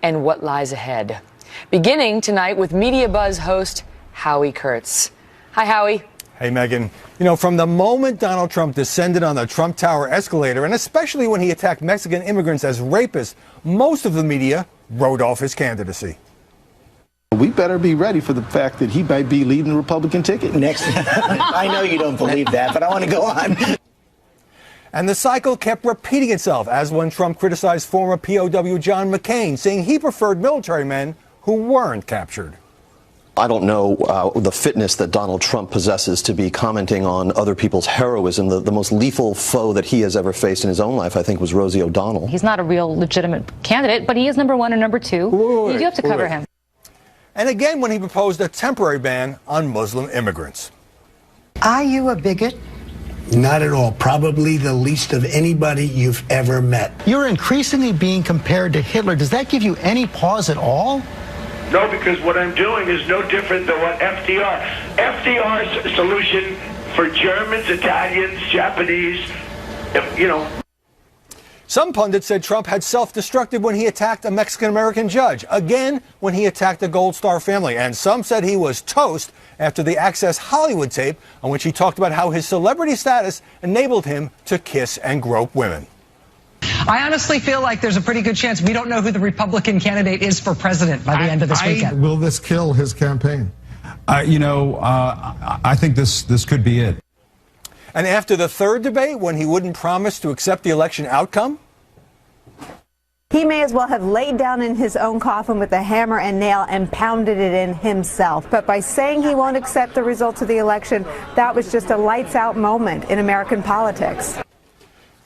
and what lies ahead. Beginning tonight with Media Buzz host Howie Kurtz. Hi, Howie. Hey, Megan. You know, from the moment Donald Trump descended on the Trump Tower escalator, and especially when he attacked Mexican immigrants as rapists, most of the media wrote off his candidacy. We better be ready for the fact that he might be leading the Republican ticket next. I know you don't believe that, but I want to go on. And the cycle kept repeating itself, as when Trump criticized former POW John McCain, saying he preferred military men who weren't captured. I don't know the fitness that Donald Trump possesses to be commenting on other people's heroism. The most lethal foe that he has ever faced in his own life, I think, was Rosie O'Donnell. He's not a real legitimate candidate, but he is number one and number two. You do have to cover him. And again when he proposed a temporary ban on Muslim immigrants. Are you a bigot? Not at all. Probably the least of anybody you've ever met. You're increasingly being compared to Hitler. Does that give you any pause at all? No, because what I'm doing is no different than what FDR's solution for Germans, Italians, Japanese, Some pundits said Trump had self-destructed when he attacked a Mexican-American judge, again when he attacked the Gold Star family, and some said he was toast after the Access Hollywood tape on which he talked about how his celebrity status enabled him to kiss and grope women. I honestly feel like there's a pretty good chance we don't know who the Republican candidate is for president by the end of this weekend. Will this kill his campaign? I think this could be it. And after the third debate, when he wouldn't promise to accept the election outcome? He may as well have laid down in his own coffin with a hammer and nail and pounded it in himself. But by saying he won't accept the results of the election, that was just a lights-out moment in American politics.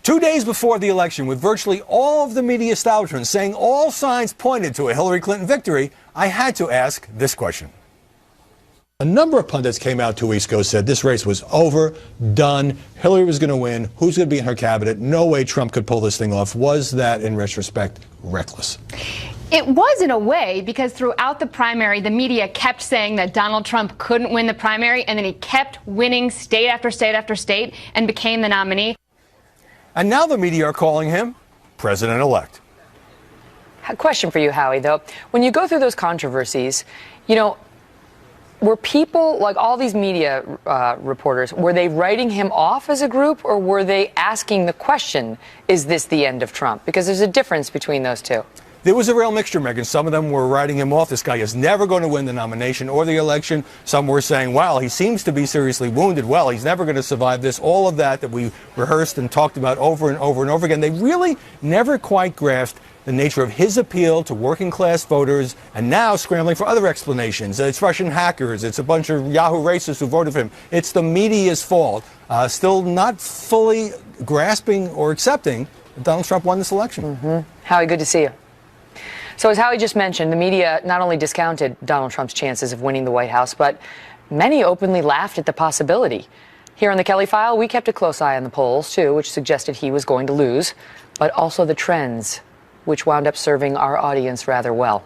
2 days before the election, with virtually all of the media establishment saying all signs pointed to a Hillary Clinton victory, I had to ask this question. A number of pundits came out 2 weeks ago, said this race was over, done, Hillary was going to win, who's going to be in her cabinet, no way Trump could pull this thing off. Was that, in retrospect, reckless? It was in a way, because throughout the primary, the media kept saying that Donald Trump couldn't win the primary, and then he kept winning state after state after state and became the nominee. And now the media are calling him president-elect. A question for you, Howie, though. When you go through those controversies, were people, like all these media reporters, were they writing him off as a group, or were they asking the question, is this the end of Trump? Because there's a difference between those two. There was a real mixture, Megan. Some of them were writing him off. This guy is never going to win the nomination or the election. Some were saying, wow, he seems to be seriously wounded. Well, he's never going to survive this. All of that we rehearsed and talked about over and over and over again. They really never quite grasped the nature of his appeal to working class voters, and now scrambling for other explanations. It's Russian hackers. It's a bunch of Yahoo racists who voted for him. It's the media's fault. Still not fully grasping or accepting that Donald Trump won this election. Mm-hmm. Howie, good to see you. So as Howie just mentioned, the media not only discounted Donald Trump's chances of winning the White House, but many openly laughed at the possibility. Here on the Kelly File, we kept a close eye on the polls, too, which suggested he was going to lose, but also the trends, which wound up serving our audience rather well.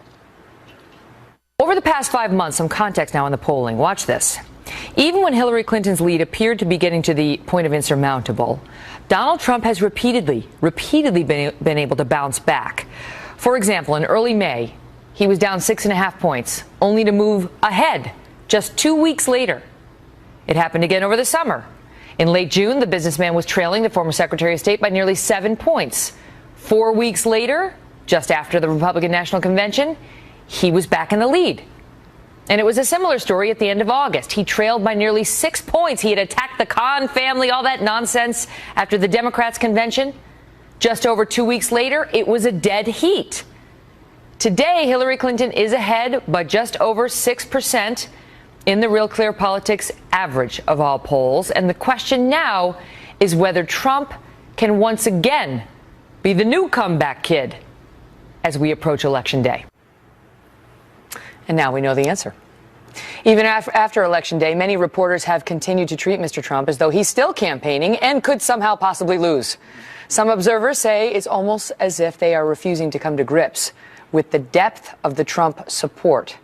Over the past 5 months, some context now on the polling. Watch this. Even when Hillary Clinton's lead appeared to be getting to the point of insurmountable, Donald Trump has repeatedly been able to bounce back. For example, in early May, he was down 6.5 points, only to move ahead just 2 weeks later. It happened again over the summer. In late June, the businessman was trailing the former Secretary of State by nearly 7 points. 4 weeks later, just after the Republican National Convention, he was back in the lead. And it was a similar story at the end of August. He trailed by nearly 6 points. He had attacked the Khan family, all that nonsense after the Democrats' convention. Just over 2 weeks later, it was a dead heat. Today, Hillary Clinton is ahead by just over 6% in the Real Clear Politics average of all polls. And the question now is whether Trump can once again be the new comeback kid as we approach Election Day. And now we know the answer. Even after Election Day, many reporters have continued to treat Mr. Trump as though he's still campaigning and could somehow possibly lose. Some observers say it's almost as if they are refusing to come to grips with the depth of the Trump support.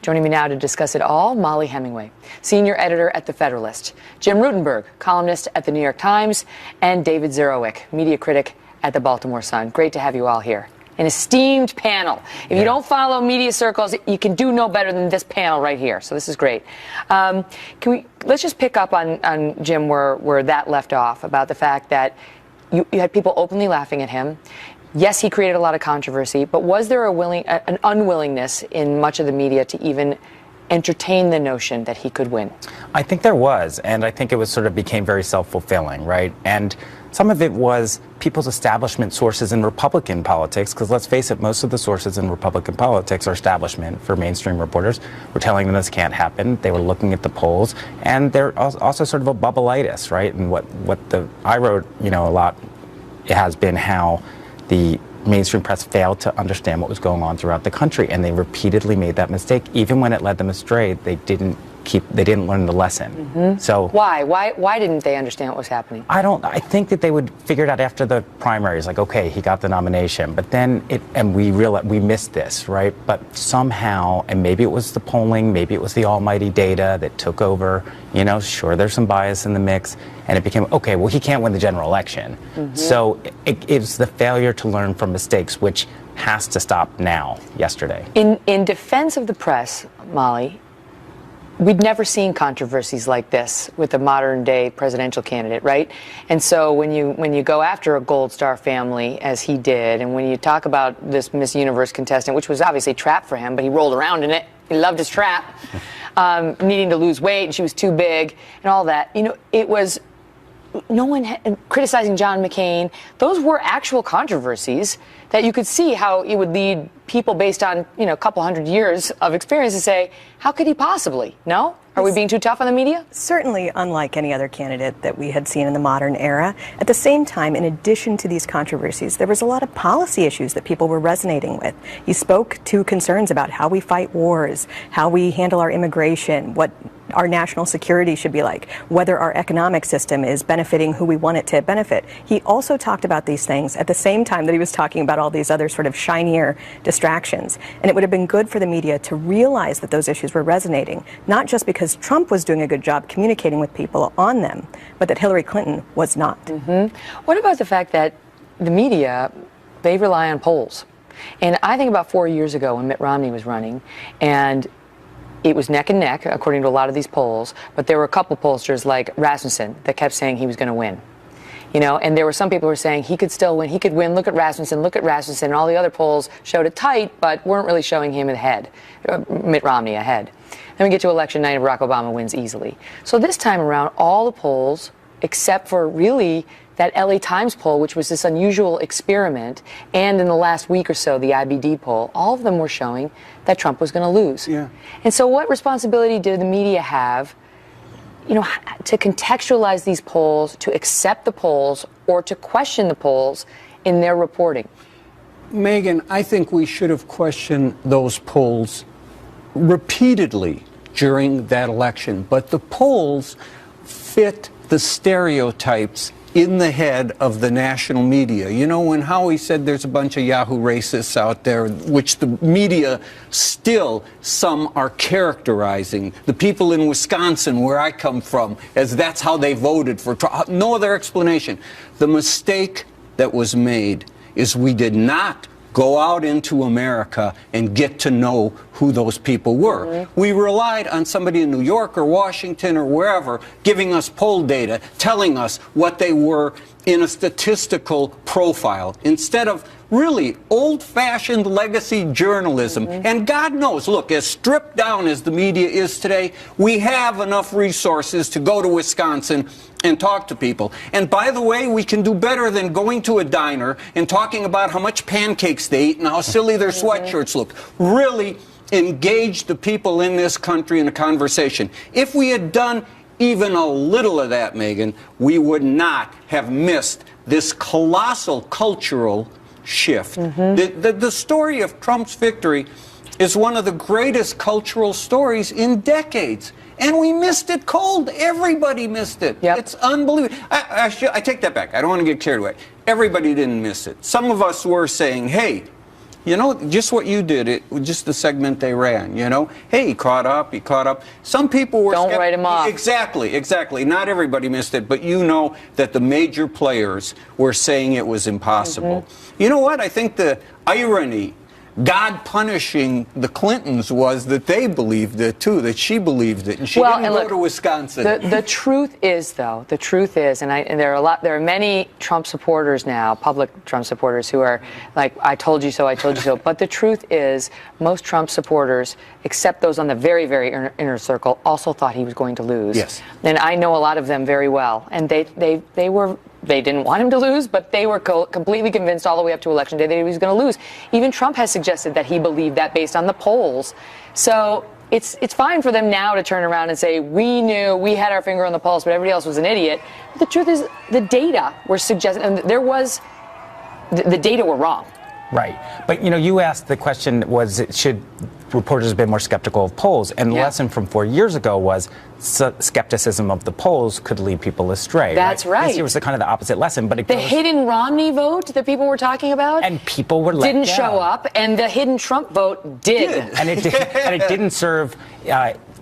Joining me now to discuss it all, Molly Hemingway, senior editor at The Federalist, Jim Rutenberg, columnist at The New York Times, and David Zerowick, media critic at The Baltimore Sun. Great to have you all here. an esteemed panel. If you don't follow media circles, you can do no better than this panel right here. So this is great. Let's just pick up on Jim where that left off, about the fact that you had people openly laughing at him. Yes, he created a lot of controversy, but was there an unwillingness in much of the media to even entertain the notion that he could win? I think there was, and I think it was sort of became very self-fulfilling, right? And some of it was people's establishment sources in Republican politics, because let's face it, most of the sources in Republican politics are establishment for mainstream reporters. We're telling them this can't happen. They were looking at the polls, and they're also sort of a bubbleitis, right? And I wrote, a lot, it has been how the mainstream press failed to understand what was going on throughout the country, and they repeatedly made that mistake. Even when it led them astray, they didn't learn the lesson. Mm-hmm. So why didn't they understand what was happening? I think that they would figure it out after the primaries, like, okay, he got the nomination, but then we realized we missed this, right? But somehow, and maybe it was the polling, maybe it was the almighty data that took over, sure, there's some bias in the mix, and it became, okay, well, he can't win the general election. Mm-hmm. So it's the failure to learn from mistakes, which has to stop now, yesterday. In defense of the press, Molly, we'd never seen controversies like this with a modern day presidential candidate, right? And so when you go after a Gold Star family, as he did, and when you talk about this Miss Universe contestant, which was obviously a trap for him, but he rolled around in it, he loved his trap, needing to lose weight, and she was too big, and all that, it was no one criticizing John McCain. Those were actual controversies that you could see how it would lead people based on, a couple hundred years of experience to say, how could he possibly? No? Are we being too tough on the media? Certainly unlike any other candidate that we had seen in the modern era. At the same time, in addition to these controversies, there was a lot of policy issues that people were resonating with. He spoke to concerns about how we fight wars, how we handle our immigration, what our national security should be like, whether our economic system is benefiting who we want it to benefit. He also talked about these things at the same time that he was talking about all these other sort of shinier distractions. And it would have been good for the media to realize that those issues were resonating, not just because Trump was doing a good job communicating with people on them, but that Hillary Clinton was not. Mm-hmm. What about the fact that the media, they rely on polls? And I think about 4 years ago when Mitt Romney was running, and it was neck and neck, according to a lot of these polls, but there were a couple pollsters like Rasmussen that kept saying he was going to win. And there were some people who were saying he could still win, he could win, look at Rasmussen, and all the other polls showed it tight, but weren't really showing him ahead, Mitt Romney ahead. Then we get to election night and Barack Obama wins easily. So this time around, all the polls, except for really that LA Times poll, which was this unusual experiment, and in the last week or so, the IBD poll, all of them were showing that Trump was going to lose. Yeah. And so what responsibility did the media have, to contextualize these polls, to accept the polls, or to question the polls in their reporting? Megyn, I think we should have questioned those polls repeatedly during that election, but the polls fit the stereotypes in the head of the national media. When Howie said there's a bunch of Yahoo racists out there, which the media still, some are characterizing. The people in Wisconsin, where I come from, as that's how they voted for Trump. No other explanation. The mistake that was made is we did not go out into America and get to know who those people were. Mm-hmm. We relied on somebody in New York or Washington or wherever giving us poll data, telling us what they were in a statistical profile, instead of really old-fashioned legacy journalism. Mm-hmm. And God knows, look, as stripped down as the media is today, we have enough resources to go to Wisconsin and talk to people. And by the way, we can do better than going to a diner and talking about how much pancakes they eat and how silly their sweatshirts look. Really engage the people in this country in a conversation. If we had done even a little of that, Megyn, we would not have missed this colossal cultural shift. Mm-hmm. The story of Trump's victory is one of the greatest cultural stories in decades. And we missed it cold. Everybody missed it. Yep. It's unbelievable. I take that back. I don't want to get carried away. Everybody didn't miss it. Some of us were saying, hey, You know, just what you did, just the segment they ran, you know? Hey, he caught up. Some people were... Don't write him off. Exactly. Not everybody missed it, but you know that the major players were saying it was impossible. Mm-hmm. You know what? I think the irony, God punishing the Clintons, was that they believed it too, that she believed it, and she didn't go to Wisconsin. The truth is, though, and there are many Trump supporters now, public Trump supporters, who are like, I told you so. But the truth is, most Trump supporters, except those on the very, very inner circle, also thought he was going to lose. Yes. And I know a lot of them very well, and they didn't want him to lose, but they were completely convinced all the way up to Election Day that he was going to lose. Even Trump has suggested that he believed that based on the polls. So it's fine for them now to turn around and say, we knew, we had our finger on the pulse, but everybody else was an idiot. But the truth is, the data were suggesting, and the data were wrong. Right. But, you know, you asked the question, should reporters have been more skeptical of polls? And the lesson from 4 years ago was skepticism of the polls could lead people astray. That's right. This year was kind of the opposite lesson. But the hidden Romney vote that people were talking about, and people were didn't show up, and the hidden Trump vote did. And it didn't serve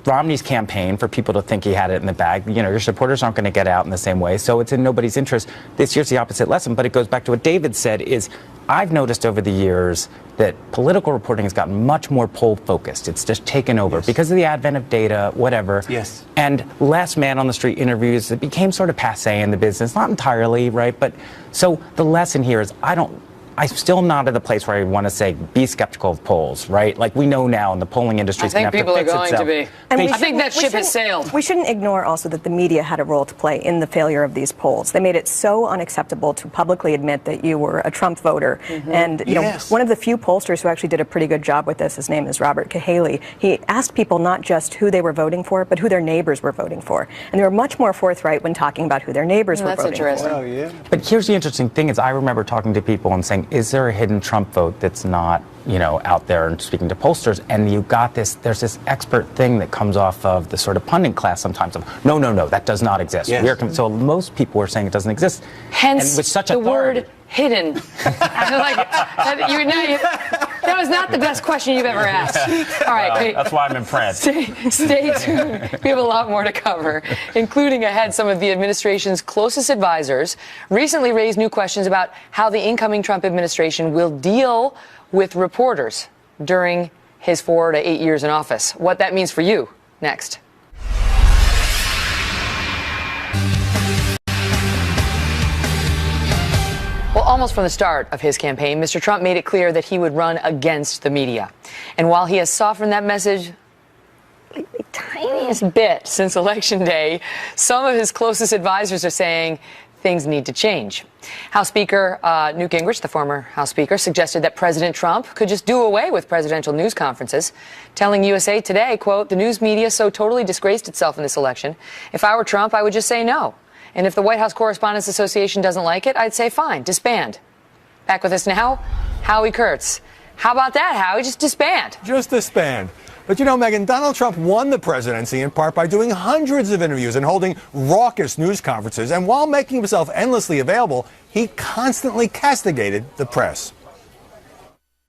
Romney's campaign for people to think he had it in the bag. You know, your supporters aren't going to get out in the same way, so it's in nobody's interest. This year's the opposite lesson, but it goes back to what David said, is I've noticed over the years that political reporting has gotten much more poll-focused. It's just taken over because of the advent of data, whatever. Yes. And less man-on-the-street interviews. It became sort of passé in the business. Not entirely, right? But so the lesson here is I'm still not at the place where I want to say be skeptical of polls, right? Like we know now in the polling industry, I think people are going to be. And I think that ship has sailed. We shouldn't ignore also that the media had a role to play in the failure of these polls. They made it so unacceptable to publicly admit that you were a Trump voter. Mm-hmm. And you know, one of the few pollsters who actually did a pretty good job with this, his name is Robert Cahaley. He asked people not just who they were voting for, but who their neighbors were voting for. And they were much more forthright when talking about who their neighbors were voting interesting. for. Oh, yeah. But here's the interesting thing is I remember talking to people and saying, is there a hidden Trump vote that's not, you know, out there, and speaking to pollsters, and you got this, there's this expert thing that comes off of the sort of pundit class sometimes of, no, that does not exist. Yes. So most people were saying it doesn't exist. Hence and with such the authority. word hidden. That was not the best question you've ever asked. All right. That's why I'm impressed. Stay tuned. We have a lot more to cover, including ahead some of the administration's closest advisors recently raised new questions about how the incoming Trump administration will deal with reporters during his 4 to 8 years in office. What that means for you, next. Well, almost from the start of his campaign, Mr. Trump made it clear that he would run against the media. And while he has softened that message the tiniest bit since Election Day, some of his closest advisors are saying things need to change. House Speaker Newt Gingrich, the former House Speaker, suggested that President Trump could just do away with presidential news conferences, telling USA Today, quote, "The news media so totally disgraced itself in this election. If I were Trump, I would just say no. And if the White House Correspondents Association doesn't like it, I'd say fine, disband." Back with us now, Howie Kurtz. How about that, Howie? Just disband. Just disband. But you know, Megyn, Donald Trump won the presidency in part by doing hundreds of interviews and holding raucous news conferences. And while making himself endlessly available, he constantly castigated the press.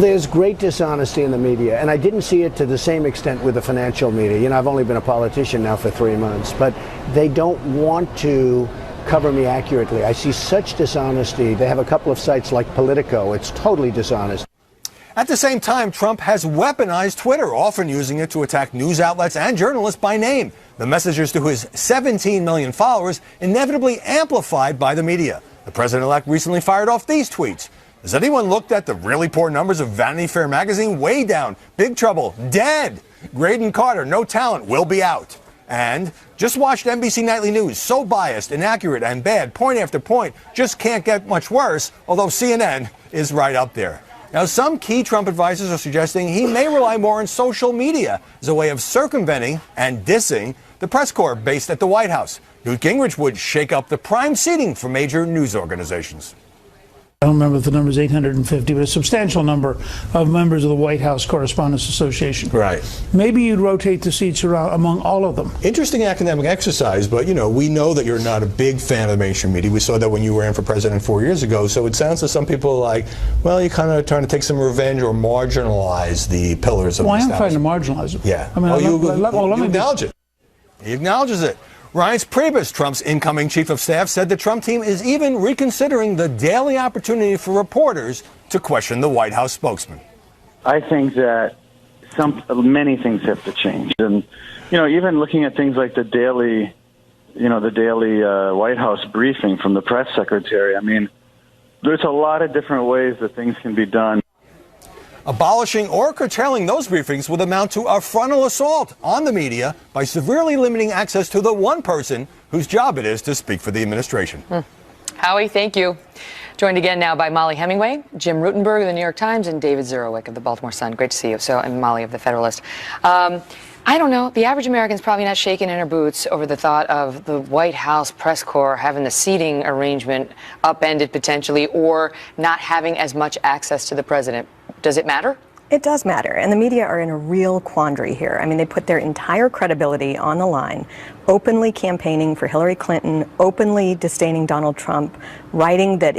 There's great dishonesty in the media, and I didn't see it to the same extent with the financial media. You know, I've only been a politician now for 3 months, but they don't want to cover me accurately. I see such dishonesty. They have a couple of sites like Politico. It's totally dishonest. At the same time, Trump has weaponized Twitter, often using it to attack news outlets and journalists by name. The messages to his 17 million followers inevitably amplified by the media. The president-elect recently fired off these tweets. Has anyone looked at the really poor numbers of Vanity Fair magazine? Way down. Big trouble. Dead. Graydon Carter, no talent, will be out. And just watched NBC Nightly News. So biased, inaccurate, and bad. Point after point. Just can't get much worse, although CNN is right up there. Now, some key Trump advisors are suggesting he may rely more on social media as a way of circumventing and dissing the press corps based at the White House. Newt Gingrich would shake up the prime seating for major news organizations. I don't remember if the number is 850, but a substantial number of members of the White House Correspondents Association. Right. Maybe you'd rotate the seats around among all of them. Interesting academic exercise, but, we know that you're not a big fan of the mainstream media. We saw that when you ran for president 4 years ago. So it sounds to some people like, well, you're kind of trying to take some revenge or marginalize the pillars of the establishment. Well, I am trying to marginalize it. Yeah. I mean, you acknowledge it. He acknowledges it. Reince Priebus, Trump's incoming chief of staff, said the Trump team is even reconsidering the daily opportunity for reporters to question the White House spokesman. I think that many things have to change. And, even looking at things like the daily White House briefing from the press secretary, I mean, there's a lot of different ways that things can be done. Abolishing or curtailing those briefings would amount to a frontal assault on the media by severely limiting access to the one person whose job it is to speak for the administration. Howie, thank you. Joined again now by Molly Hemingway, Jim Rutenberg of the New York Times, and David Zerowick of the Baltimore Sun. Great to see you. And Molly of the Federalist. I don't know. The average American's probably not shaking in her boots over the thought of the White House press corps having the seating arrangement upended potentially, or not having as much access to the president. Does it matter? It does matter, and the media are in a real quandary here. I mean, they put their entire credibility on the line, openly campaigning for Hillary Clinton, openly disdaining Donald Trump, writing that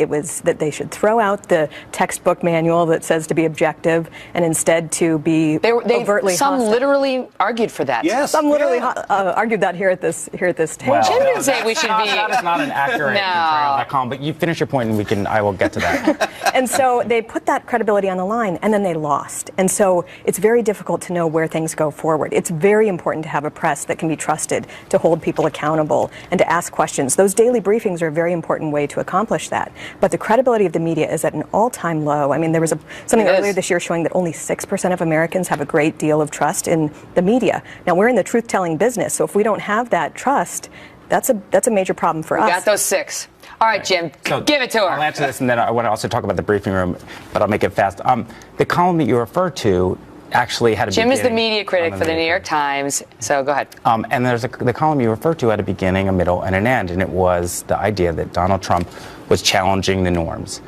they should throw out the textbook manual that says to be objective and instead to be overtly some hostile. literally argued for that. Yes, some literally argued that here at this table. Well, Jim didn't say we should be. That is not an accurate portrayal of that column, but you finish your point and I will get to that. And so they put that credibility on the line, and then they lost. And so it's very difficult to know where things go forward. It's very important to have a press that can be trusted to hold people accountable and to ask questions. Those daily briefings are a very important way to accomplish that. But the credibility of the media is at an all-time low. I mean, there was something earlier this year showing that only 6% of Americans have a great deal of trust in the media. Now, we're in the truth-telling business, so if we don't have that trust, that's a major problem for us. We got those 6. All right, Jim, give it to her. I'll answer this, and then I want to also talk about the briefing room, but I'll make it fast. The column that you referred to actually had a Jim beginning. is the media critic for the New York Times, so go ahead. And there's the column you referred to had a beginning, a middle, and an end, and it was the idea that Donald Trump was challenging the norms.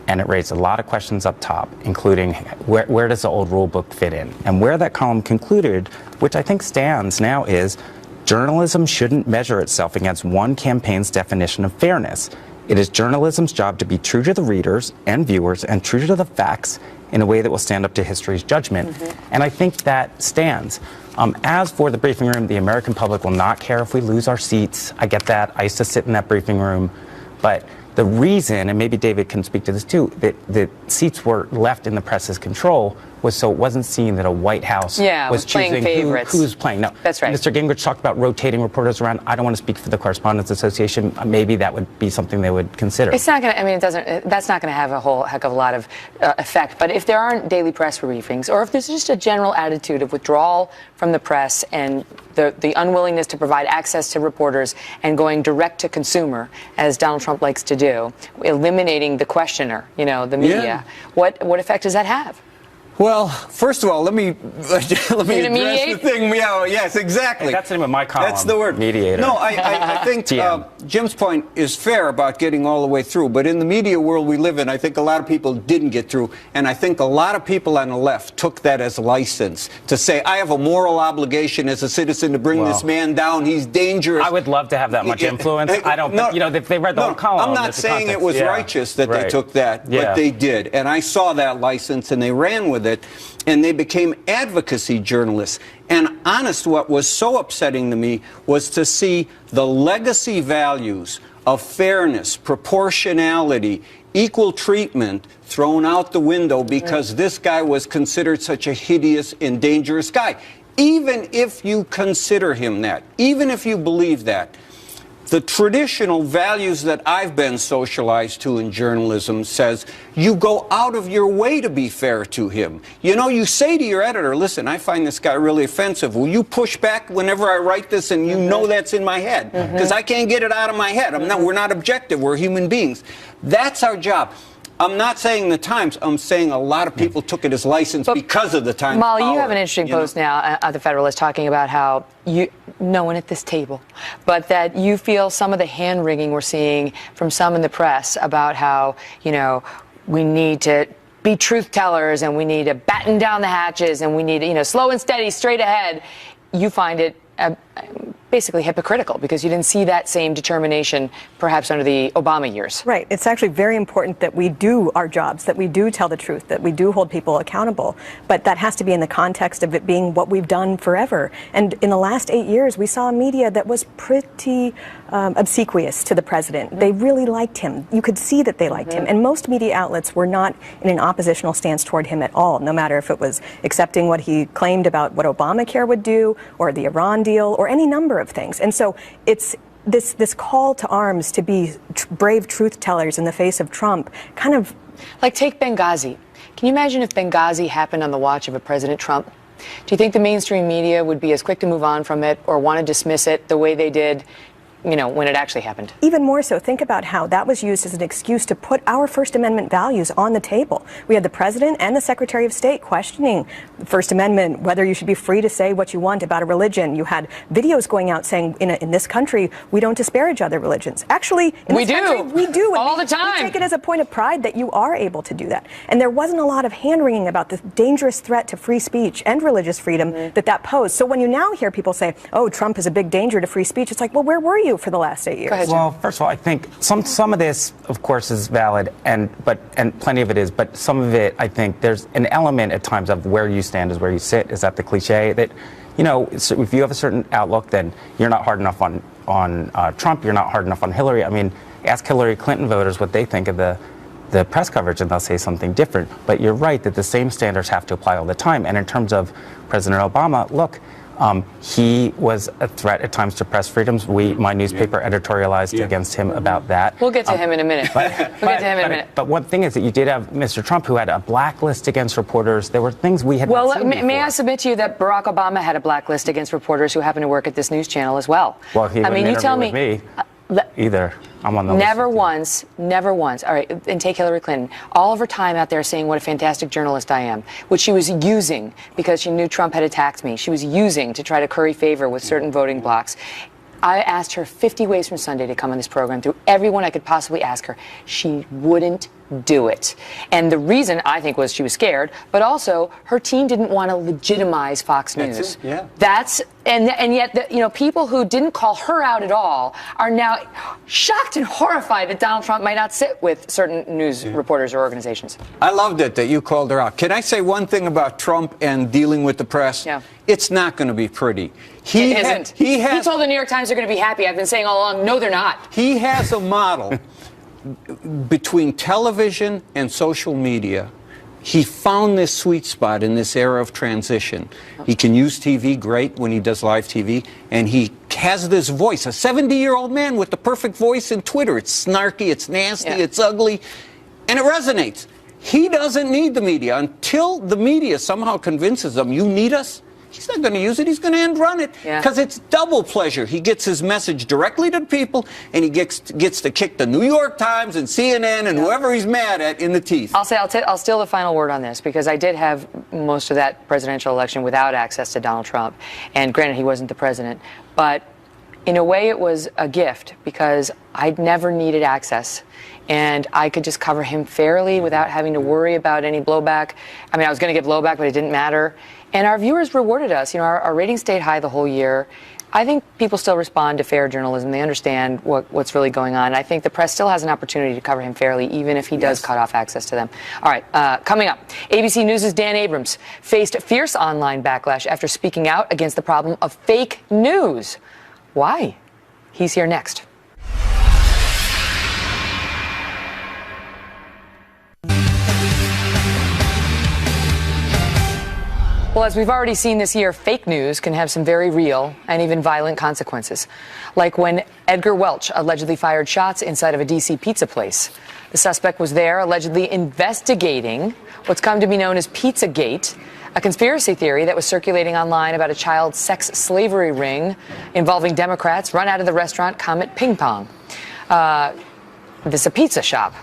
And it raised a lot of questions up top, including where does the old rule book fit in? And where that column concluded, which I think stands now, is journalism shouldn't measure itself against one campaign's definition of fairness. It is journalism's job to be true to the readers and viewers and true to the facts in a way that will stand up to history's judgment. And I think that stands. As for the briefing room, the American public will not care if we lose our seats. I get that. I used to sit in that briefing room. But the reason, and maybe David can speak to this too, that the seats were left in the press's control was so it wasn't seen that a White House was choosing who's playing. No, that's right. Mr. Gingrich talked about rotating reporters around. I don't want to speak for the Correspondents Association. Maybe that would be something they would consider. It's not going to, I mean, that's not going to have a whole heck of a lot of effect. But if there aren't daily press briefings, or if there's just a general attitude of withdrawal from the press and the unwillingness to provide access to reporters and going direct to consumer, as Donald Trump likes to do, eliminating the questioner, the media, what effect does that have? Well, first of all, let me address the thing. Yes, exactly. That's the name of my column. That's the word. Mediator. No, I think Jim's point is fair about getting all the way through. But in the media world we live in, I think a lot of people didn't get through. And I think a lot of people on the left took that as license to say, I have a moral obligation as a citizen to bring this man down. He's dangerous. I would love to have that much influence. I don't, if they read the whole column. I'm not saying it was righteous that they took that, but they did. And I saw that license and they ran with it. And they became advocacy journalists. And honest, what was so upsetting to me was to see the legacy values of fairness, proportionality, equal treatment thrown out the window because this guy was considered such a hideous and dangerous guy. Even if you consider him that, even if you believe that, the traditional values that I've been socialized to in journalism says you go out of your way to be fair to him. You say to your editor, listen, I find this guy really offensive. Will you push back whenever I write this and you know that's in my head? Because I can't get it out of my head. We're not objective. We're human beings. That's our job. I'm not saying the Times. I'm saying a lot of people took it as license because of the Times. Molly, you have an interesting post now at the Federalist talking about how no one at this table, but that you feel some of the hand-wringing we're seeing from some in the press about how, we need to be truth tellers and we need to batten down the hatches and we need to, slow and steady, straight ahead, you find it basically hypocritical because you didn't see that same determination perhaps under the Obama years. Right. It's actually very important that we do our jobs, that we do tell the truth, that we do hold people accountable. But that has to be in the context of it being what we've done forever. And in the last 8 years, we saw a media that was pretty obsequious to the president. They really liked him. You could see that they liked him. And most media outlets were not in an oppositional stance toward him at all, no matter if it was accepting what he claimed about what Obamacare would do or the Iran deal or any number of things. And so it's this call to arms to be brave truth tellers in the face of Trump kind of... Like take Benghazi. Can you imagine if Benghazi happened on the watch of a President Trump? Do you think the mainstream media would be as quick to move on from it or want to dismiss it the way they did when it actually happened? Even more so, think about how that was used as an excuse to put our First Amendment values on the table. We had the President and the Secretary of State questioning the First Amendment, whether you should be free to say what you want about a religion. You had videos going out saying, in this country, we don't disparage other religions. Actually, we do. All the time. We take it as a point of pride that you are able to do that. And there wasn't a lot of hand-wringing about the dangerous threat to free speech and religious freedom that posed. So when you now hear people say, oh, Trump is a big danger to free speech, it's like, well, where were you for the last 8 years? Well, first of all, I think some of this, of course, is valid, and plenty of it is. But some of it, I think, there's an element at times of where you stand is where you sit. Is that the cliche that, so if you have a certain outlook, then you're not hard enough on Trump. You're not hard enough on Hillary. I mean, ask Hillary Clinton voters what they think of the press coverage, and they'll say something different. But you're right that the same standards have to apply all the time. And in terms of President Obama, look. He was a threat at times to press freedoms. My newspaper editorialized against him about that. We'll get to him in a minute. But one thing is that you did have Mr. Trump, who had a blacklist against reporters. There were things we had not seen before. May I submit to you that Barack Obama had a blacklist against reporters who happened to work at this news channel as well? Well, he wouldn't interview with me either. I'm on the list. Never once. All right, and take Hillary Clinton. All of her time out there saying what a fantastic journalist I am, which she was using because she knew Trump had attacked me. She was using to try to curry favor with certain voting blocs. I asked her 50 ways from Sunday to come on this program through everyone I could possibly ask her. She wouldn't do it. And the reason, I think, was she was scared, but also her team didn't want to legitimize Fox News. And yet, people who didn't call her out at all are now shocked and horrified that Donald Trump might not sit with certain news reporters or organizations. I loved it that you called her out. Can I say one thing about Trump and dealing with the press? Yeah. It's not going to be pretty. It isn't. He told the New York Times they're going to be happy. I've been saying all along, no, they're not. He has a model between television and social media. He found this sweet spot in this era of transition. He can use TV great when he does live TV, and he has this voice, a 70-year-old man with the perfect voice in Twitter. It's snarky, it's nasty, it's ugly, and it resonates. He doesn't need the media. Until the media somehow convinces him, you need us, he's not going to use it. He's going to end run it because it's double pleasure. He gets his message directly to people, and he gets to kick the New York Times and CNN and whoever he's mad at in the teeth. I'll steal the final word on this because I did have most of that presidential election without access to Donald Trump. And granted, he wasn't the president. But in a way, it was a gift because I'd never needed access. And I could just cover him fairly without having to worry about any blowback. I mean, I was going to get blowback, but it didn't matter. And our viewers rewarded us. Our ratings stayed high the whole year. I think people still respond to fair journalism. They understand what's really going on. I think the press still has an opportunity to cover him fairly, even if he does cut off access to them. All right, coming up, ABC News' Dan Abrams faced fierce online backlash after speaking out against the problem of fake news. Why? He's here next. Well, as we've already seen this year, fake news can have some very real and even violent consequences. Like when Edgar Welch allegedly fired shots inside of a D.C. pizza place. The suspect was there allegedly investigating what's come to be known as Pizzagate, a conspiracy theory that was circulating online about a child sex slavery ring involving Democrats run out of the restaurant Comet Ping Pong. This is a pizza shop.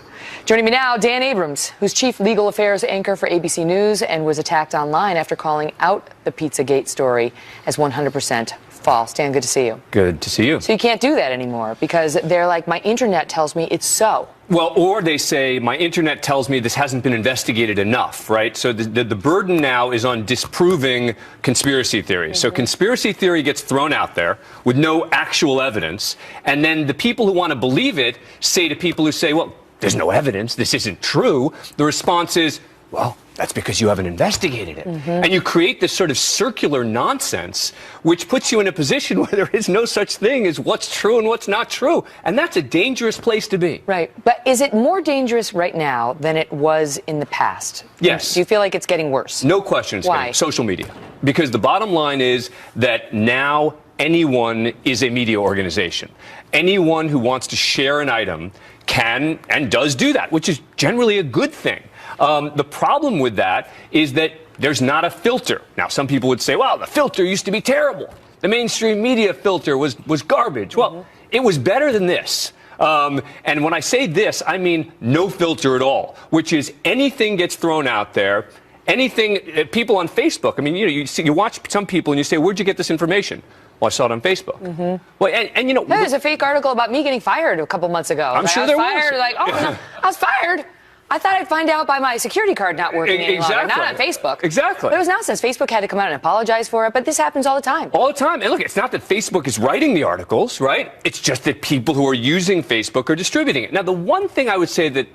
Joining me now, Dan Abrams, who's chief legal affairs anchor for ABC News and was attacked online after calling out the Pizzagate story as 100% Fall. Stan, good to see you. Good to see you. So you can't do that anymore because they're like, my internet tells me it's so. Well, or they say, my internet tells me this hasn't been investigated enough, right? So the burden now is on disproving conspiracy theories. So conspiracy theory gets thrown out there with no actual evidence. And then the people who want to believe it say to people who say, well, there's no evidence, this isn't true. The response is, well, that's because you haven't investigated it. And you create this sort of circular nonsense, which puts you in a position where there is no such thing as what's true and what's not true. And that's a dangerous place to be. Right. But is it more dangerous right now than it was in the past? Yes. Do you feel like it's getting worse? No question. It's Why? Social media. Because the bottom line is that now anyone is a media organization. Anyone who wants to share an item can and does do that, which is generally a good thing. The problem with that is that there's not a filter. Now, some people would say, well, the filter used to be terrible. The mainstream media filter was garbage. Well, it was better than this. And when I say this, I mean no filter at all, which is anything gets thrown out there. Anything, people on Facebook, I mean, you watch some people and you say, where'd you get this information? Well, I saw it on Facebook. Well, and you know, there's a fake article about me getting fired a couple months ago. I'm sure there was. Fired, like, oh, no, I was fired. I thought I'd find out by my security card not working any longer, not on Facebook. Exactly. But it was nonsense. Facebook had to come out and apologize for it, but this happens all the time. All the time. And look, it's not that Facebook is writing the articles, right? It's just that people who are using Facebook are distributing it. Now, the one thing I would say that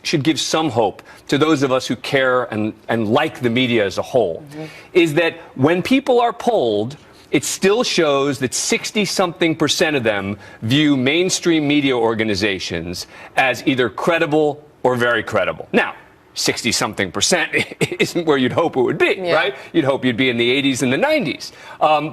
should give some hope to those of us who care and like the media as a whole is that when people are polled, it still shows that 60-something% of them view mainstream media organizations as either credible or very credible. Now, 60-something% isn't where you'd hope it would be, right? You'd hope you'd be in the 80s and the 90s.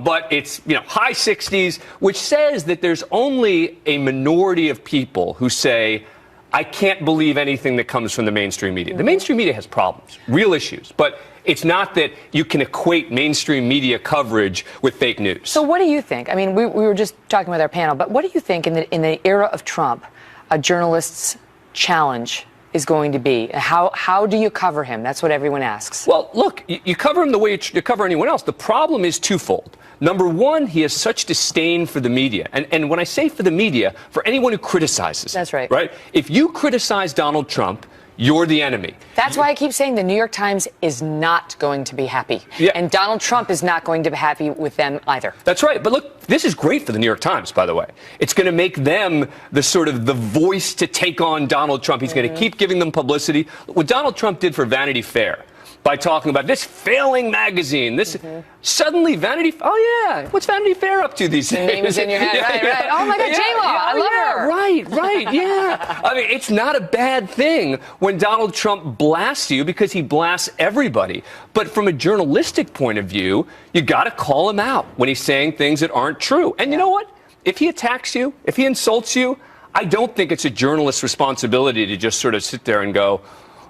But it's, high 60s, which says that there's only a minority of people who say, I can't believe anything that comes from the mainstream media. The mainstream media has problems, real issues, but it's not that you can equate mainstream media coverage with fake news. So what do you think? I mean, we were just talking with our panel, but what do you think in the era of Trump, a journalist's challenge is going to be? How do you cover him? That's what everyone asks. Well, look, you cover him the way you cover anyone else. The problem is twofold. Number one, he has such disdain for the media. And when I say for the media, for anyone who criticizes. That's right. Right? If you criticize Donald Trump, you're the enemy. That's why I keep saying the New York Times is not going to be happy. Yeah. And Donald Trump is not going to be happy with them either. That's right. But look, this is great for the New York Times, by the way. It's going to make them the sort of the voice to take on Donald Trump. He's going to keep giving them publicity. What Donald Trump did for Vanity Fair by talking about this failing magazine, this suddenly Vanity, oh yeah, what's Vanity Fair up to these days? The name is in your head, right. Oh my God, J-Lo, I love her. Right, yeah. I mean, it's not a bad thing when Donald Trump blasts you because he blasts everybody. But from a journalistic point of view, you got to call him out when he's saying things that aren't true. And you know what? If he attacks you, if he insults you, I don't think it's a journalist's responsibility to just sort of sit there and go,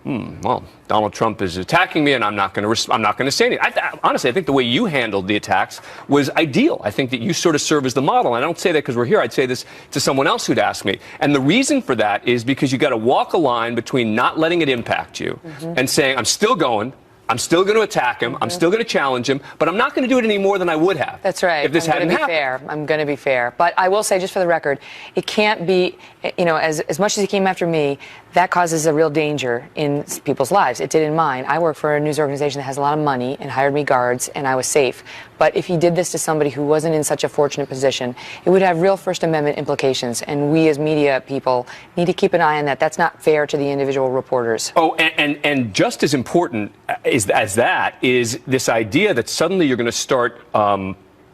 well, Donald Trump is attacking me, and I'm not going to say anything. Honestly, I think the way you handled the attacks was ideal. I think that you sort of serve as the model. And I don't say that because we're here. I'd say this to someone else who'd ask me. And the reason for that is because you got to walk a line between not letting it impact you and saying, I'm still going. I'm still going to attack him. I'm still going to challenge him, but I'm not going to do it any more than I would have. That's right. If this hadn't happened. I'm going to be fair. But I will say, just for the record, it can't be, as much as he came after me, that causes a real danger in people's lives. It did in mine. I work for a news organization that has a lot of money and hired me guards, and I was safe. But if he did this to somebody who wasn't in such a fortunate position, it would have real First Amendment implications. And we as media people need to keep an eye on that. That's not fair to the individual reporters. Oh, and just as important as that is this idea that suddenly you're going to start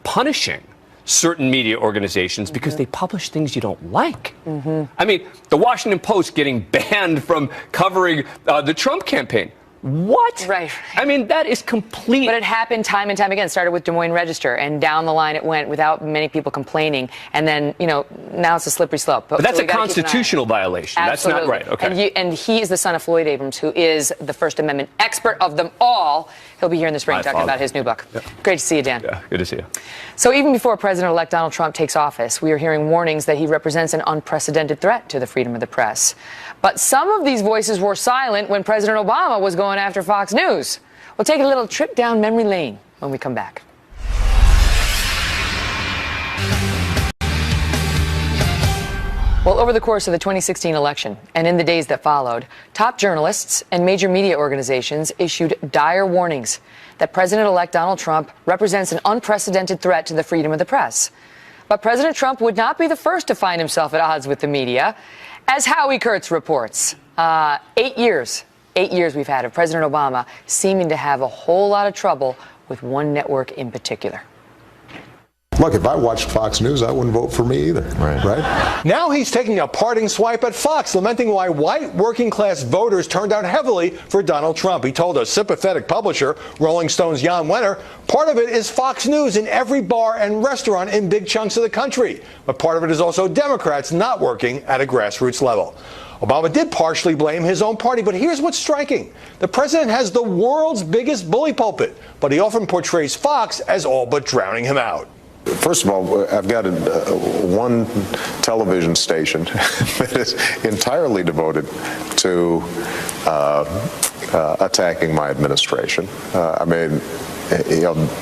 punishing certain media organizations because they publish things you don't like. I mean, the Washington Post getting banned from covering the Trump campaign. What? Right. I mean, that is complete. But it happened time and time again. It started with Des Moines Register, and down the line it went without many people complaining. And then, now it's a slippery slope. But that's a constitutional violation. Absolutely. That's not right. Okay. And he is the son of Floyd Abrams, who is the First Amendment expert of them all. He'll be here in the spring talking about his new book. Yeah. Great to see you, Dan. Yeah, good to see you. So even before President-elect Donald Trump takes office, we are hearing warnings that he represents an unprecedented threat to the freedom of the press. But some of these voices were silent when President Obama was going after Fox News. We'll take a little trip down memory lane when we come back. Well, over the course of the 2016 election and in the days that followed, top journalists and major media organizations issued dire warnings that President-elect Donald Trump represents an unprecedented threat to the freedom of the press. But President Trump would not be the first to find himself at odds with the media, as Howie Kurtz reports. 8 years we've had of President Obama seeming to have a whole lot of trouble with one network in particular. Look, if I watched Fox News, I wouldn't vote for me either. Right? Now he's taking a parting swipe at Fox, lamenting why white working-class voters turned out heavily for Donald Trump. He told a sympathetic publisher, Rolling Stone's Jan Wenner, part of it is Fox News in every bar and restaurant in big chunks of the country. But part of it is also Democrats not working at a grassroots level. Obama did partially blame his own party, but here's what's striking. The president has the world's biggest bully pulpit, but he often portrays Fox as all but drowning him out. First of all, I've got one television station that is entirely devoted to attacking my administration. I mean,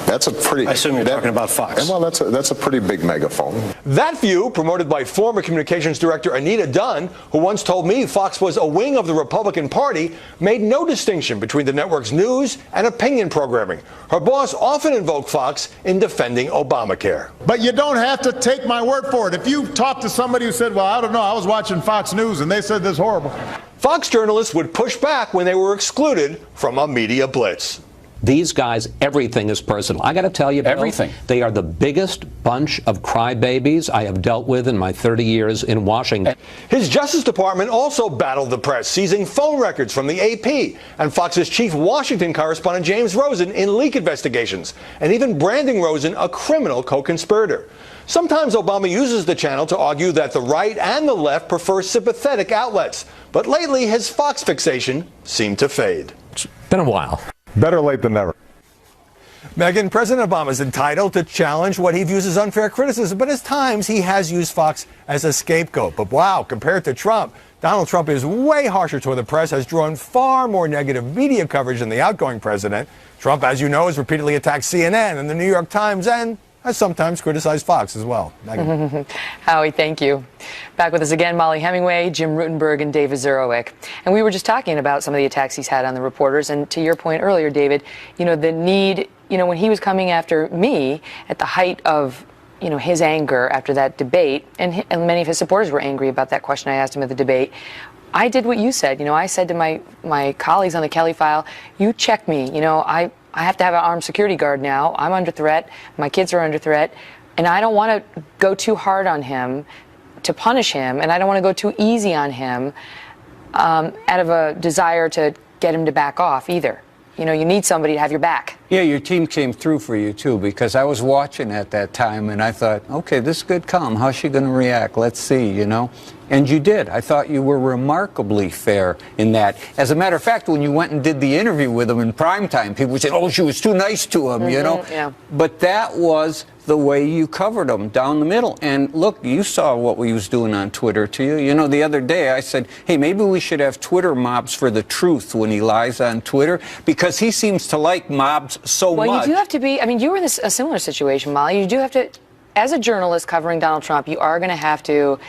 that's a pretty... I assume you're talking about Fox. Well, that's a pretty big megaphone. That view, promoted by former communications director Anita Dunn, who once told me Fox was a wing of the Republican Party, made no distinction between the network's news and opinion programming. Her boss often invoked Fox in defending Obamacare. But you don't have to take my word for it. If you talk to somebody who said, well, I don't know, I was watching Fox News and they said this horrible. Fox journalists would push back when they were excluded from a media blitz. These guys, everything is personal. I got to tell you, Bill, everything. They are the biggest bunch of crybabies I have dealt with in my 30 years in Washington. His Justice Department also battled the press, seizing phone records from the AP and Fox's chief Washington correspondent James Rosen in leak investigations, and even branding Rosen a criminal co-conspirator. Sometimes Obama uses the channel to argue that the right and the left prefer sympathetic outlets, but lately his Fox fixation seemed to fade. It's been a while. Better late than never. Megyn, President Obama is entitled to challenge what he views as unfair criticism, but at times he has used Fox as a scapegoat. But wow, compared to Trump, Donald Trump is way harsher toward the press, has drawn far more negative media coverage than the outgoing president. Trump, as you know, has repeatedly attacked CNN and the New York Times and has sometimes criticized Fox as well. Howie, thank you. Back with us again, Molly Hemingway, Jim Rutenberg, and David Zurowick. And we were just talking about some of the attacks he's had on the reporters. And to your point earlier, David, the need, when he was coming after me at the height of, his anger after that debate, and many of his supporters were angry about that question I asked him at the debate, I did what you said. I said to my colleagues on the Kelly File, you check me. I have to have an armed security guard now. I'm under threat. My kids are under threat. And I don't want to go too hard on him to punish him. And I don't want to go too easy on him out of a desire to get him to back off either. You need somebody to have your back. Yeah, your team came through for you, too, because I was watching at that time, and I thought, okay, this could come. How's she going to react? Let's see, And you did. I thought you were remarkably fair in that. As a matter of fact, when you went and did the interview with him in primetime, people would say, oh, she was too nice to him, Yeah. But that was the way you covered him down the middle. And look, you saw what we was doing on Twitter to you. The other day I said, hey, maybe we should have Twitter mobs for the truth when he lies on Twitter, because he seems to like mobs so much. Well, you do have to be, you were in a similar situation, Molly. You do have to, as a journalist covering Donald Trump, you are going to have to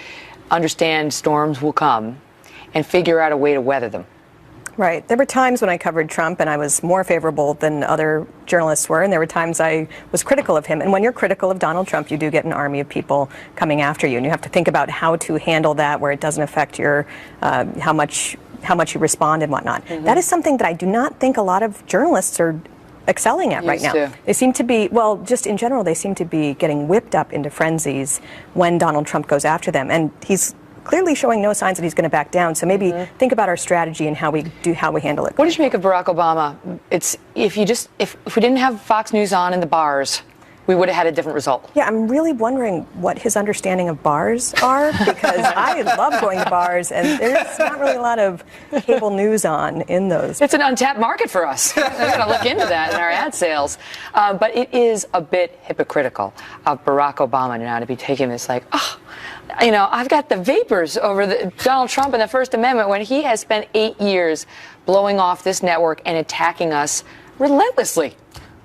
understand storms will come and figure out a way to weather them. Right. There were times when I covered Trump and I was more favorable than other journalists were, and there were times I was critical of him. And when you're critical of Donald Trump, you do get an army of people coming after you, and you have to think about how to handle that where it doesn't affect your how much you respond and whatnot. Mm-hmm. That is something that I do not think a lot of journalists are excelling at right now. They seem to be, just in general, they seem to be getting whipped up into frenzies when Donald Trump goes after them. And he's clearly showing no signs that he's going to back down. So maybe think about our strategy and how we handle it. What did you make of Barack Obama? If we didn't have Fox News on in the bars, we would have had a different result. Yeah, I'm really wondering what his understanding of bars are, because I love going to bars, and there's not really a lot of cable news on in those. It's an untapped market for us. We're going to look into that in our ad sales. But it is a bit hypocritical of Barack Obama now to be taking this I've got the vapors over Donald Trump and the First Amendment when he has spent 8 years blowing off this network and attacking us relentlessly.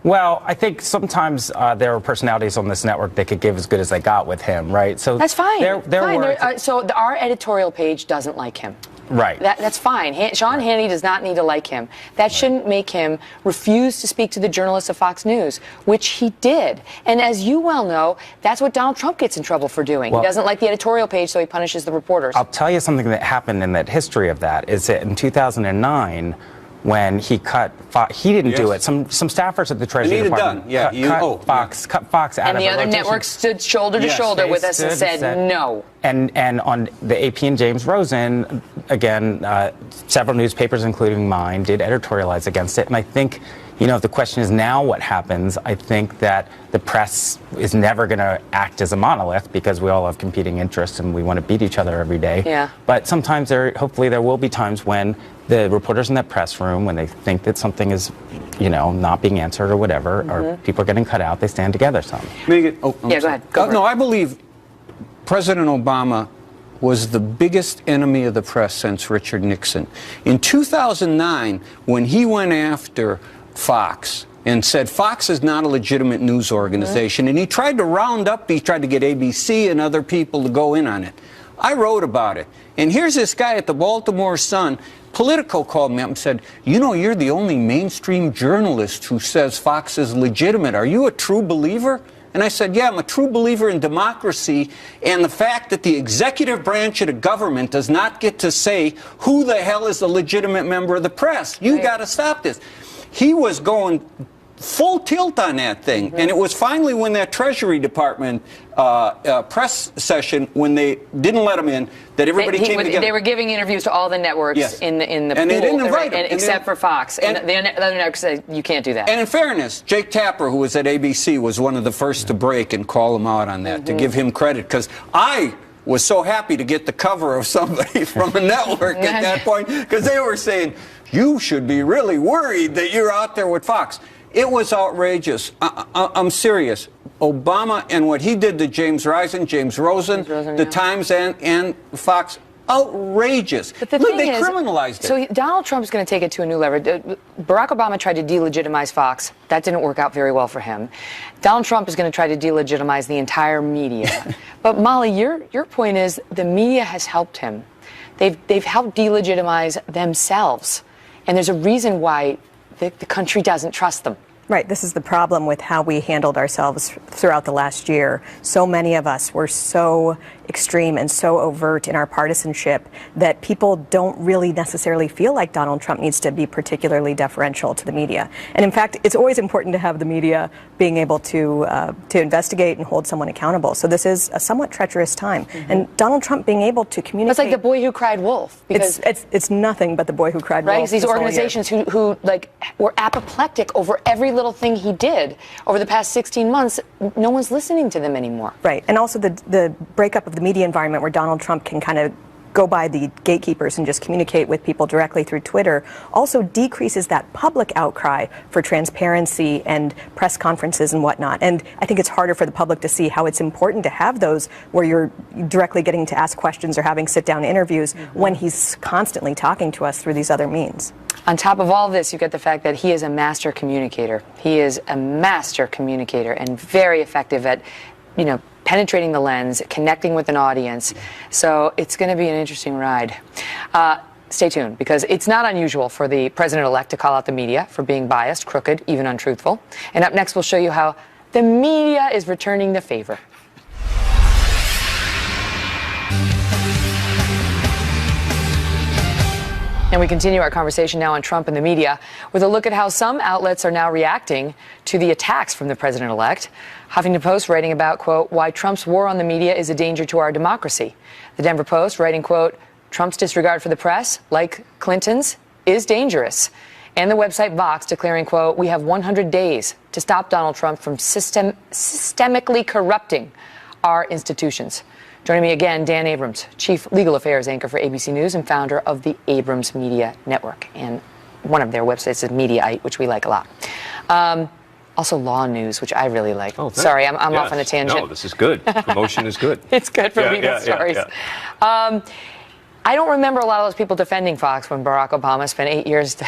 Well, I think sometimes there are personalities on this network that could give as good as they got with him, right? So That's fine. There So our editorial page doesn't like him. Right. That's fine. Sean Hannity does not need to like him. That shouldn't make him refuse to speak to the journalists of Fox News, which he did. And as you well know, that's what Donald Trump gets in trouble for doing. Well, he doesn't like the editorial page, so he punishes the reporters. I'll tell you something that happened in that history of that is that in 2009, when he cut Fox, he didn't do it. Some staffers at the Treasury Anita Department Dunn, yeah, cut Fox out and of the the other rotation. networks stood shoulder to shoulder with us and said no. And on the AP and James Rosen, again, several newspapers, including mine, did editorialize against it. And I think, the question is now what happens. I think that the press is never going to act as a monolith because we all have competing interests and we want to beat each other every day. Yeah. But sometimes hopefully there will be times when the reporters in that press room, when they think that something is, not being answered or whatever, or people are getting cut out, they stand together some. Megan, go ahead. No, I believe President Obama was the biggest enemy of the press since Richard Nixon. In 2009, when he went after Fox and said Fox is not a legitimate news organization, and he tried to get ABC and other people to go in on it. I wrote about it. And here's this guy at the Baltimore Sun. Politico called me up and said, you're the only mainstream journalist who says Fox is legitimate. Are you a true believer? And I said, yeah, I'm a true believer in democracy and the fact that the executive branch of the government does not get to say who the hell is a legitimate member of the press. You got to stop this. He was going full tilt on that thing. And it was finally when that Treasury Department press session, when they didn't let him in, that everybody came together. They were giving interviews to all the networks in the and pool, they didn't invite him, except for Fox. And the other networks said, you can't do that. And in fairness, Jake Tapper, who was at ABC, was one of the first to break and call him out on that, to give him credit, because I was so happy to get the cover of somebody from a network at that point, because they were saying, you should be really worried that you're out there with Fox. It was outrageous. I'm serious. Obama and what he did to James Rosen, the Times and Fox, outrageous. But the Look, thing they is, criminalized it. So Donald Trump's going to take it to a new level. Barack Obama tried to delegitimize Fox. That didn't work out very well for him. Donald Trump is going to try to delegitimize the entire media. But Molly, your point is the media has helped him. They've helped delegitimize themselves. And there's a reason why the country doesn't trust them. Right. This is the problem with how we handled ourselves throughout the last year. So many of us were so extreme and so overt in our partisanship that people don't really necessarily feel like Donald Trump needs to be particularly deferential to the media. And in fact, it's always important to have the media being able to investigate and hold someone accountable. So this is a somewhat treacherous time. And Donald Trump being able to communicate. It's like the boy who cried wolf. Because it's nothing but the boy who cried wolf. Right? These organizations who were apoplectic over every little thing he did over the past 16 months, no one's listening to them anymore. Right. And also the breakup of the media environment where Donald Trump can kind of go by the gatekeepers and just communicate with people directly through Twitter also decreases that public outcry for transparency and press conferences and whatnot. And I think it's harder for the public to see how it's important to have those where you're directly getting to ask questions or having sit-down interviews when he's constantly talking to us through these other means. On top of all this, you get the fact that he is a master communicator. He is a master communicator and very effective at, penetrating the lens, connecting with an audience. So it's going to be an interesting ride. Stay tuned, because it's not unusual for the president-elect to call out the media for being biased, crooked, even untruthful. And up next, we'll show you how the media is returning the favor. And we continue our conversation now on Trump and the media with a look at how some outlets are now reacting to the attacks from the president-elect. Huffington Post writing about, quote, why Trump's war on the media is a danger to our democracy. The Denver Post writing, quote, Trump's disregard for the press, like Clinton's, is dangerous. And the website Vox declaring, quote, we have 100 days to stop Donald Trump from systemically corrupting our institutions. Joining me again, Dan Abrams, Chief Legal Affairs Anchor for ABC News and founder of the Abrams Media Network. And one of their websites is Mediaite, which we like a lot. Also Law News, which I really like. Oh, sorry, I'm off on a tangent. No, this is good. Promotion is good. It's good for legal stories. I don't remember a lot of those people defending Fox when Barack Obama spent 8 years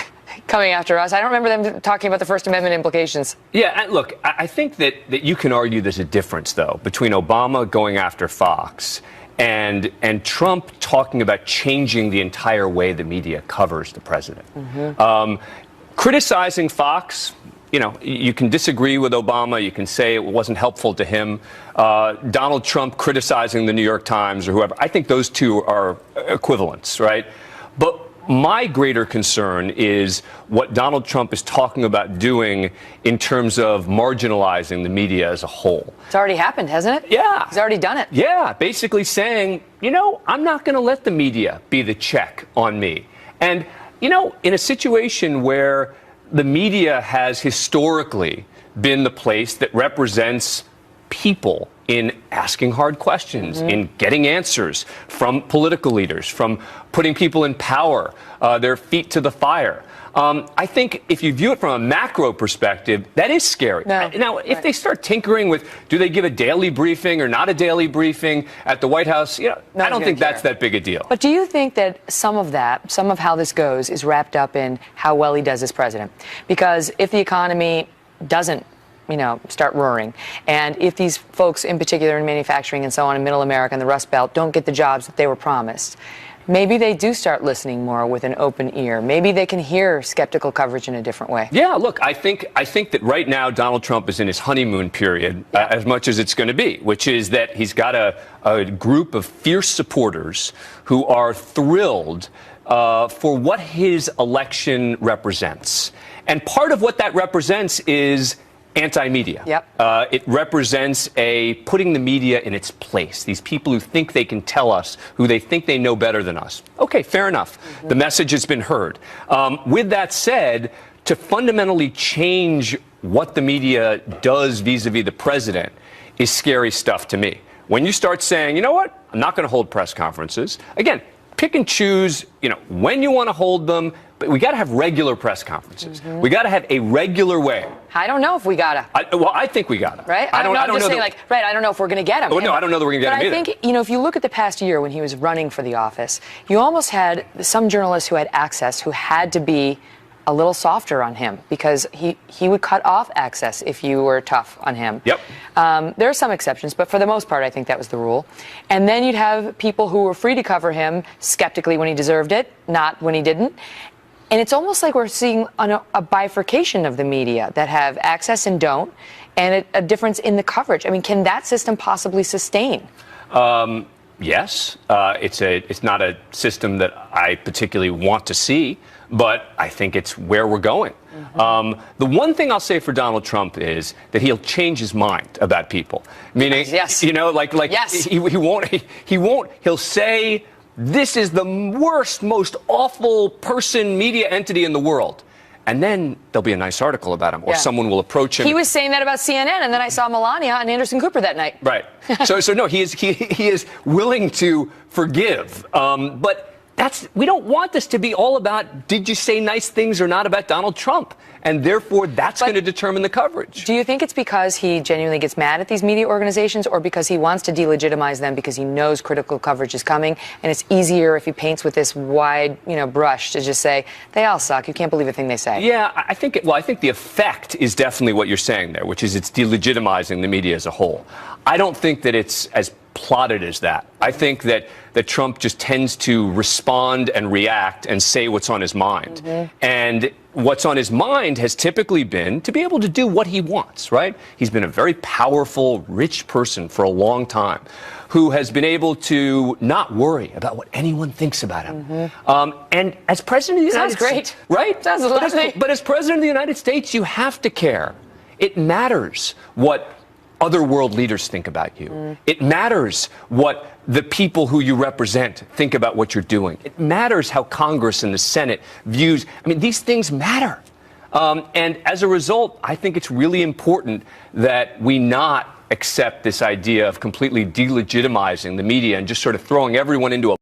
coming after us. I don't remember them talking about the First Amendment implications. Yeah, and look, I think that you can argue there's a difference, though, between Obama going after Fox and Trump talking about changing the entire way the media covers the president. Criticizing Fox, you know, you can disagree with Obama. You can say it wasn't helpful to him. Donald Trump criticizing the New York Times or whoever. I think those two are equivalents, right? But my greater concern is what Donald Trump is talking about doing in terms of marginalizing the media as a whole. It's already happened, hasn't it? Yeah. He's already done it. Yeah, basically saying, you know, I'm not going to let the media be the check on me. And, you know, in a situation where the media has historically been the place that represents people in asking hard questions, in getting answers from political leaders, from putting people in power, their feet to the fire. I think if you view it from a macro perspective, that is scary. Now, if they start tinkering with, do they give a daily briefing or not a daily briefing at the White House, you know, I don't think that's that big a deal. But do you think that some of how this goes is wrapped up in how well he does as president? Because if the economy doesn't, you know, start roaring, and if these folks in particular in manufacturing and so on in Middle America and the Rust Belt don't get the jobs that they were promised, maybe they do start listening more with an open ear. Maybe they can hear skeptical coverage in a different way. Yeah, look, I think that right now Donald Trump is in his honeymoon period, as much as it's going to be, which is that he's got a group of fierce supporters who are thrilled for what his election represents. And part of what that represents is anti-media. It represents putting the media in its place. These people who think they can tell us, who they think they know better than us. Okay, fair enough. The message has been heard. With that said, to fundamentally change what the media does vis-a-vis the president is scary stuff to me. When you start saying, you know what, I'm not going to hold press conferences. Again, pick and choose, you know, when you want to hold them. But we got to have regular press conferences. We got to have a regular way. I don't know if we gotta. I think we gotta. Right? I don't know if we're going to get him. Oh, no, I don't know that we're going to get him either. But I think, you know, if you look at the past year when he was running for the office, you almost had some journalists who had access who had to be a little softer on him because he would cut off access if you were tough on him. There are some exceptions, but for the most part, I think that was the rule. And then you'd have people who were free to cover him skeptically when he deserved it, not when he didn't. And it's almost like we're seeing a bifurcation of the media that have access and don't, and a difference in the coverage. I mean, can that system possibly sustain? Yes. It's not a system that I particularly want to see, but I think it's where we're going. The one thing I'll say for Donald Trump is that he'll change his mind about people. Meaning, you know, he won't, he'll say, this is the worst, most awful person, media entity in the world. And then there'll be a nice article about him, or someone will approach him. He was saying that about CNN, and then I saw Melania and Anderson Cooper that night. Right. So no, he is willing to forgive. But we don't want this to be all about, did you say nice things or not about Donald Trump? And therefore, that's going to determine the coverage. Do you think it's because he genuinely gets mad at these media organizations, or because he wants to delegitimize them because he knows critical coverage is coming, and it's easier if he paints with this wide, you know, brush to just say, they all suck, you can't believe a thing they say? Yeah, I think the effect is definitely what you're saying there, which is it's delegitimizing the media as a whole. I don't think that it's as plotted as that. I think that Trump just tends to respond and react and say what's on his mind. And what's on his mind has typically been to be able to do what he wants, right? He's been a very powerful, rich person for a long time who has been able to not worry about what anyone thinks about him. And as president of the United States, right? But as president of the United States, you have to care. It matters what other world leaders think about you. It matters what the people who you represent think about what you're doing. It matters how Congress and the Senate views. I mean, these things matter. And as a result, I think it's really important that we not accept this idea of completely delegitimizing the media and just sort of throwing everyone into a